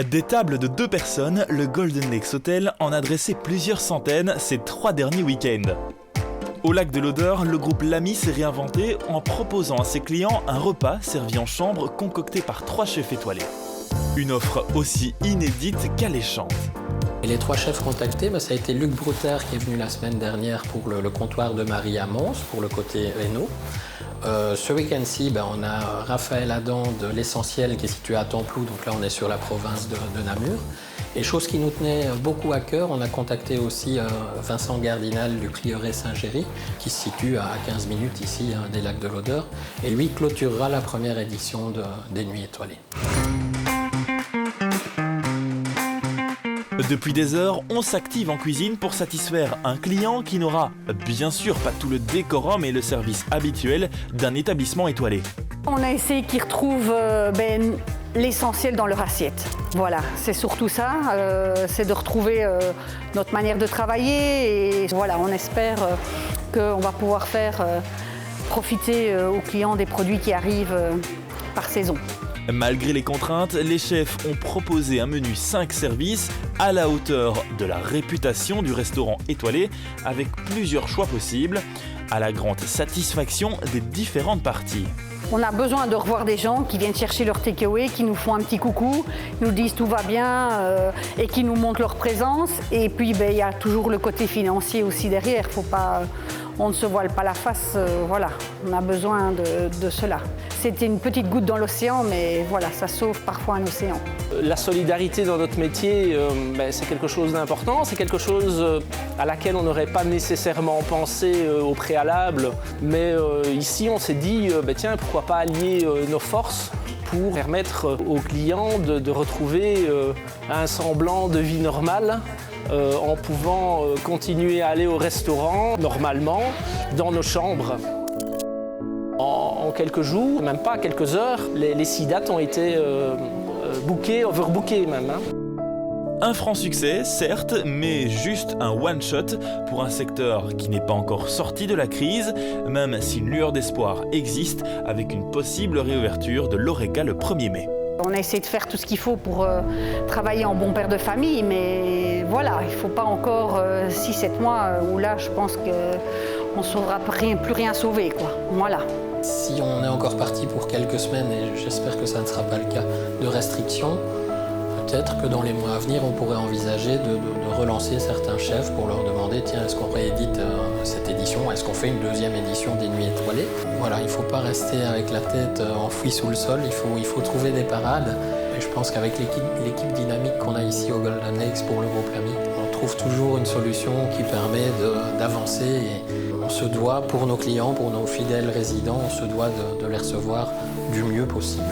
Des tables de 2 personnes, le Golden Lakes Hotel en a dressé plusieurs centaines ces 3 derniers week-ends. Au lac de l'Odeur, le groupe Lamy s'est réinventé en proposant à ses clients un repas servi en chambre concocté par 3 chefs étoilés. Une offre aussi inédite qu'alléchante. Et les 3 chefs contactés, ça a été Luc Brouter qui est venu la semaine dernière pour le comptoir de Marie à Mons, pour le côté Hainaut. Ce week-end-ci, on a Raphaël Adam de l'Essentiel qui est situé à Templou, donc là on est sur la province de Namur. Et chose qui nous tenait beaucoup à cœur, on a contacté aussi Vincent Gardinal du prieuré Saint-Géry, qui se situe à 15 minutes ici des lacs de l'Odeur. Et lui clôturera la première édition des Nuits étoilées. Depuis des heures, on s'active en cuisine pour satisfaire un client qui n'aura bien sûr pas tout le décorum et le service habituel d'un établissement étoilé. On a essayé qu'ils retrouvent l'essentiel dans leur assiette. Voilà, c'est surtout ça, c'est de retrouver notre manière de travailler et voilà, on espère qu'on va pouvoir faire profiter aux clients des produits qui arrivent par saison. Malgré les contraintes, les chefs ont proposé un menu 5 services à la hauteur de la réputation du restaurant étoilé avec plusieurs choix possibles, à la grande satisfaction des différentes parties. On a besoin de revoir des gens qui viennent chercher leur takeaway, qui nous font un petit coucou, nous disent tout va bien et qui nous montrent leur présence. Et puis il y a toujours le côté financier aussi derrière, on ne se voile pas la face, voilà, on a besoin de cela. C'était une petite goutte dans l'océan, mais voilà, ça sauve parfois un océan. La solidarité dans notre métier, c'est quelque chose d'important, c'est quelque chose à laquelle on n'aurait pas nécessairement pensé au préalable. Mais ici, on s'est dit, tiens, pourquoi pas allier nos forces pour permettre aux clients de retrouver un semblant de vie normale. En pouvant continuer à aller au restaurant normalement dans nos chambres. En quelques jours, même pas quelques heures, les 6 dates ont été bookées, overbookées même. Un franc succès, certes, mais juste un one-shot pour un secteur qui n'est pas encore sorti de la crise, même si une lueur d'espoir existe avec une possible réouverture de l'Horeca le 1er mai. On a essayé de faire tout ce qu'il faut pour travailler en bon père de famille, mais voilà, il ne faut pas encore 6-7 mois où là, je pense qu'on ne saura plus rien sauver, quoi. Voilà. Si on est encore parti pour quelques semaines, et j'espère que ça ne sera pas le cas, de restrictions, peut-être que dans les mois à venir, on pourrait envisager de relancer certains chefs pour leur demander, tiens, est-ce qu'on réédite cette édition, est-ce qu'on fait une 2e édition des Nuits étoilées? Voilà, il ne faut pas rester avec la tête enfouie sous le sol, il faut trouver des parades. Et je pense qu'avec l'équipe dynamique qu'on a ici au Golden Lakes pour le groupe Lamy, on trouve toujours une solution qui permet d'avancer. Et on se doit, pour nos clients, pour nos fidèles résidents, on se doit de les recevoir du mieux possible.